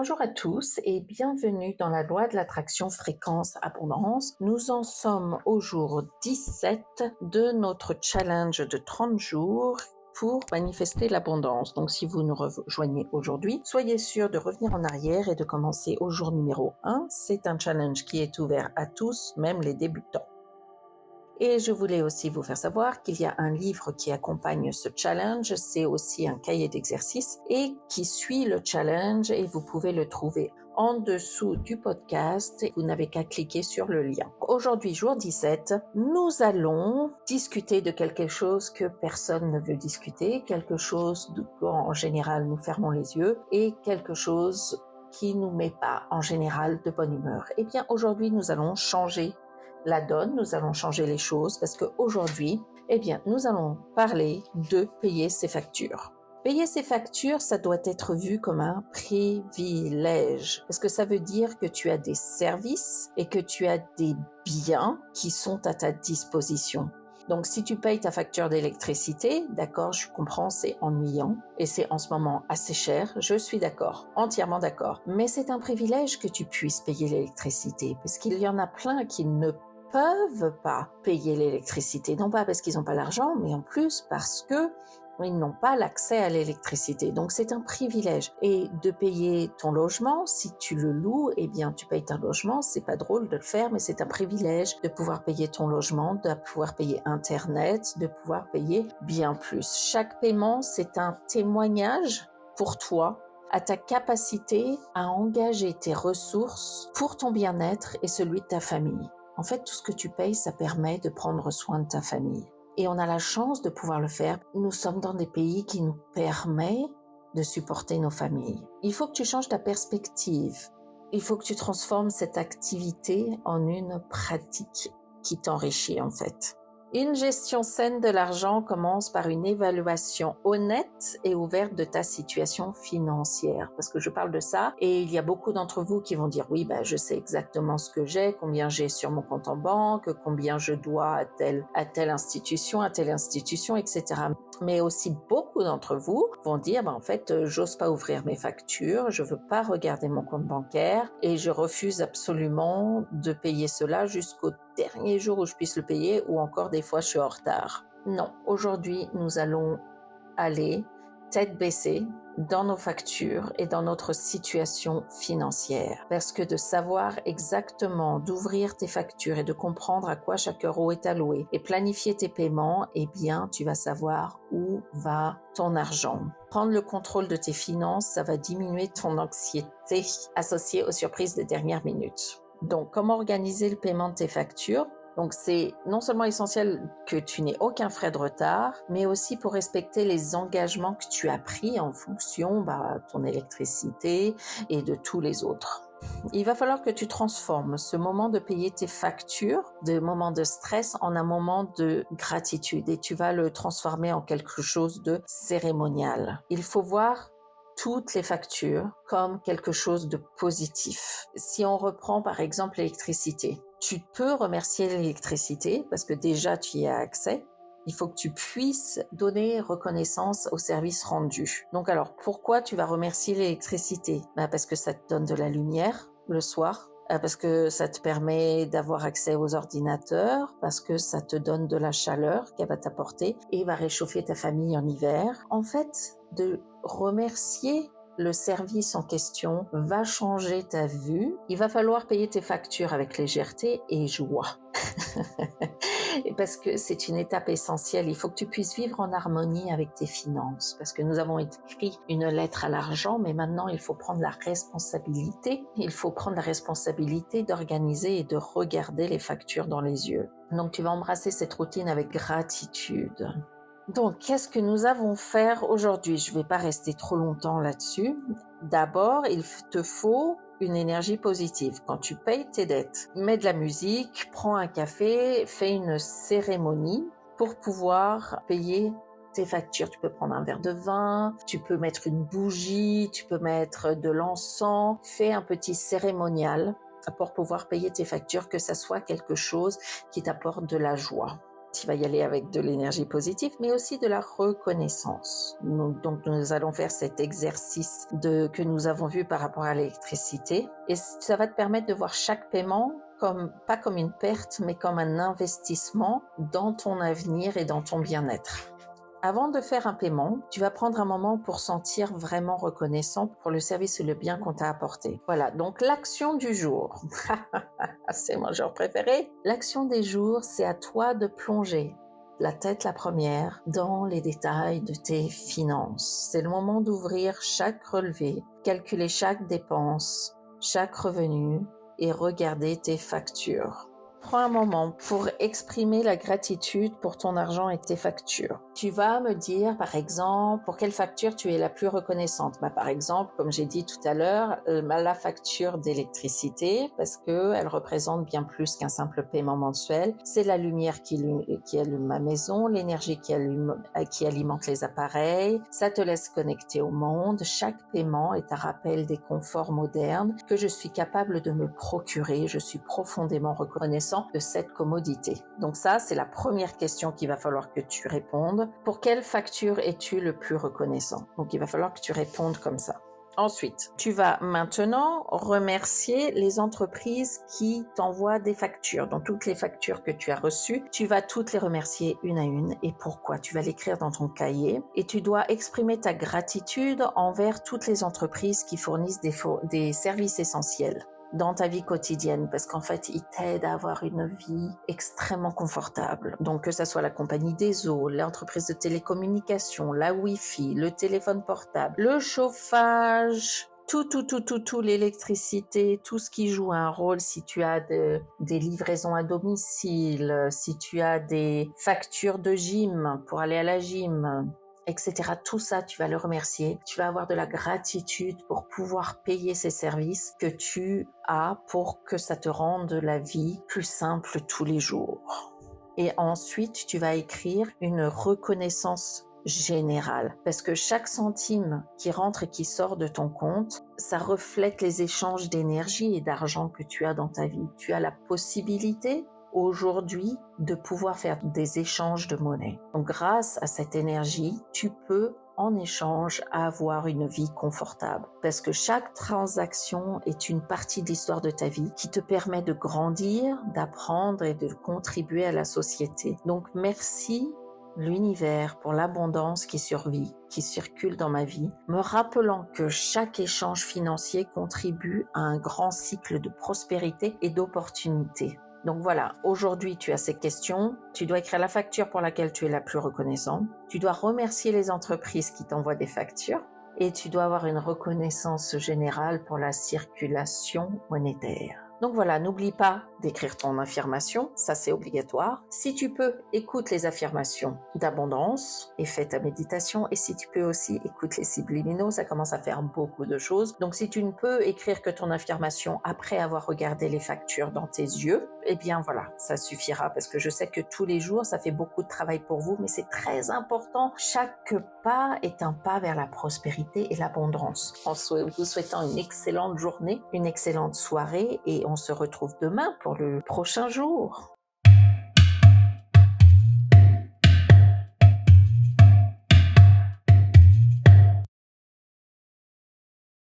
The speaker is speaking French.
Bonjour à tous et bienvenue dans la loi de l'attraction fréquence abondance. Nous en sommes au jour 17 de notre challenge de 30 jours pour manifester l'abondance. Donc si vous nous rejoignez aujourd'hui, soyez sûr de revenir en arrière et de commencer au jour numéro 1. C'est un challenge qui est ouvert à tous, même les débutants. Et je voulais aussi vous faire savoir qu'il y a un livre qui accompagne ce challenge, c'est aussi un cahier d'exercices et qui suit le challenge et vous pouvez le trouver en dessous du podcast. Vous n'avez qu'à cliquer sur le lien. Aujourd'hui, jour 17, nous allons discuter de quelque chose que personne ne veut discuter, quelque chose en général nous fermons les yeux et quelque chose qui nous met pas en général de bonne humeur. Eh bien, aujourd'hui, nous allons changer la donne, nous allons changer les choses parce qu'aujourd'hui, nous allons parler de payer ses factures. Payer ses factures, ça doit être vu comme un privilège parce que ça veut dire que tu as des services et que tu as des biens qui sont à ta disposition. Donc, si tu payes ta facture d'électricité, d'accord, je comprends, c'est ennuyant et c'est en ce moment assez cher, je suis d'accord, entièrement d'accord. Mais c'est un privilège que tu puisses payer l'électricité parce qu'il y en a plein qui ne peuvent pas payer l'électricité, non pas parce qu'ils n'ont pas l'argent, mais en plus parce que ils n'ont pas l'accès à l'électricité. Donc c'est un privilège. Et de payer ton logement, si tu le loues, tu payes ton logement. C'est pas drôle de le faire, mais c'est un privilège de pouvoir payer ton logement, de pouvoir payer Internet, de pouvoir payer bien plus. Chaque paiement, c'est un témoignage pour toi à ta capacité à engager tes ressources pour ton bien-être et celui de ta famille. En fait, tout ce que tu payes, ça permet de prendre soin de ta famille. Et on a la chance de pouvoir le faire. Nous sommes dans des pays qui nous permettent de supporter nos familles. Il faut que tu changes ta perspective. Il faut que tu transformes cette activité en une pratique qui t'enrichit en fait. Une gestion saine de l'argent commence par une évaluation honnête et ouverte de ta situation financière. Parce que je parle de ça et il y a beaucoup d'entre vous qui vont dire oui, je sais exactement ce que j'ai, combien j'ai sur mon compte en banque, combien je dois à telle institution, etc. Mais aussi beaucoup d'entre vous vont dire en fait, j'ose pas ouvrir mes factures, je veux pas regarder mon compte bancaire et je refuse absolument de payer cela jusqu'au dernier jour où je puisse le payer ou encore des fois je suis en retard. Non, aujourd'hui nous allons aller tête baissée dans nos factures et dans notre situation financière. Parce que de savoir exactement, d'ouvrir tes factures et de comprendre à quoi chaque euro est alloué et planifier tes paiements, tu vas savoir où va ton argent. Prendre le contrôle de tes finances, ça va diminuer ton anxiété associée aux surprises des dernières minutes. Donc, comment organiser le paiement de tes factures ? Donc, c'est non seulement essentiel que tu n'aies aucun frais de retard, mais aussi pour respecter les engagements que tu as pris en fonction de ton électricité et de tous les autres. Il va falloir que tu transformes ce moment de payer tes factures, de moment de stress, en un moment de gratitude et tu vas le transformer en quelque chose de cérémonial. Il faut voir toutes les factures comme quelque chose de positif. Si on reprend par exemple l'électricité, tu peux remercier l'électricité parce que déjà tu y as accès. Il faut que tu puisses donner reconnaissance au service rendu. Donc alors, pourquoi tu vas remercier l'électricité ? Parce que ça te donne de la lumière le soir, parce que ça te permet d'avoir accès aux ordinateurs, parce que ça te donne de la chaleur qu'elle va t'apporter et va réchauffer ta famille en hiver. En fait, de remercier le service en question va changer ta vue. Il va falloir payer tes factures avec légèreté et joie. Parce que c'est une étape essentielle. Il faut que tu puisses vivre en harmonie avec tes finances. Parce que nous avons écrit une lettre à l'argent, mais maintenant il faut prendre la responsabilité. Il faut prendre la responsabilité d'organiser et de regarder les factures dans les yeux. Donc tu vas embrasser cette routine avec gratitude. Donc, qu'est-ce que nous avons faire aujourd'hui ? Je ne vais pas rester trop longtemps là-dessus. D'abord, il te faut une énergie positive. Quand tu payes tes dettes, mets de la musique, prends un café, fais une cérémonie pour pouvoir payer tes factures. Tu peux prendre un verre de vin, tu peux mettre une bougie, tu peux mettre de l'encens. Fais un petit cérémonial pour pouvoir payer tes factures, que ça soit quelque chose qui t'apporte de la joie. Tu vas y aller avec de l'énergie positive, mais aussi de la reconnaissance. Donc, nous allons faire cet exercice que nous avons vu par rapport à l'électricité. Et ça va te permettre de voir chaque paiement pas comme une perte, mais comme un investissement dans ton avenir et dans ton bien-être. Avant de faire un paiement, tu vas prendre un moment pour sentir vraiment reconnaissant pour le service et le bien qu'on t'a apporté. Voilà, donc l'action du jour. C'est mon genre préféré. L'action des jours, c'est à toi de plonger la tête la première dans les détails de tes finances. C'est le moment d'ouvrir chaque relevé, calculer chaque dépense, chaque revenu et regarder tes factures. Prends un moment pour exprimer la gratitude pour ton argent et tes factures. Tu vas me dire, par exemple, pour quelle facture tu es la plus reconnaissante. Par exemple, comme j'ai dit tout à l'heure, la facture d'électricité, parce que elle représente bien plus qu'un simple paiement mensuel. C'est la lumière qui allume ma maison, l'énergie qui alimente les appareils. Ça te laisse connecter au monde. Chaque paiement est un rappel des conforts modernes que je suis capable de me procurer. Je suis profondément reconnaissant de cette commodité. Donc ça, c'est la première question qu'il va falloir que tu répondes. Pour quelle facture es-tu le plus reconnaissant? Donc il va falloir que tu répondes comme ça. Ensuite, tu vas maintenant remercier les entreprises qui t'envoient des factures. Donc toutes les factures que tu as reçues, tu vas toutes les remercier une à une. Et pourquoi? Tu vas l'écrire dans ton cahier et tu dois exprimer ta gratitude envers toutes les entreprises qui fournissent des services essentiels dans ta vie quotidienne, parce qu'en fait, ils t'aident à avoir une vie extrêmement confortable. Donc, que ça soit la compagnie des eaux, l'entreprise de télécommunications, la Wi-Fi, le téléphone portable, le chauffage, tout, l'électricité, tout ce qui joue un rôle, si tu as des livraisons à domicile, si tu as des factures de gym pour aller à la gym, etc. Tout ça, tu vas le remercier. Tu vas avoir de la gratitude pour pouvoir payer ces services que tu as pour que ça te rende la vie plus simple tous les jours. Et ensuite, tu vas écrire une reconnaissance générale, parce que chaque centime qui rentre et qui sort de ton compte, ça reflète les échanges d'énergie et d'argent que tu as dans ta vie. Tu as la possibilité aujourd'hui de pouvoir faire des échanges de monnaie. Donc grâce à cette énergie, tu peux en échange avoir une vie confortable. Parce que chaque transaction est une partie de l'histoire de ta vie qui te permet de grandir, d'apprendre et de contribuer à la société. Donc merci l'univers pour l'abondance qui circule dans ma vie, me rappelant que chaque échange financier contribue à un grand cycle de prospérité et d'opportunités. Donc voilà, aujourd'hui tu as ces questions, tu dois écrire la facture pour laquelle tu es la plus reconnaissant, tu dois remercier les entreprises qui t'envoient des factures et tu dois avoir une reconnaissance générale pour la circulation monétaire. Donc voilà, n'oublie pas d'écrire ton affirmation, ça c'est obligatoire. Si tu peux, écoute les affirmations d'abondance et fais ta méditation. Et si tu peux aussi, écoute les subliminaux, ça commence à faire beaucoup de choses. Donc si tu ne peux écrire que ton affirmation après avoir regardé les factures dans tes yeux, eh bien voilà, ça suffira parce que je sais que tous les jours, ça fait beaucoup de travail pour vous, mais c'est très important. Chaque pas est un pas vers la prospérité et l'abondance. En vous souhaitant une excellente journée, une excellente soirée et on se retrouve demain pour le prochain jour.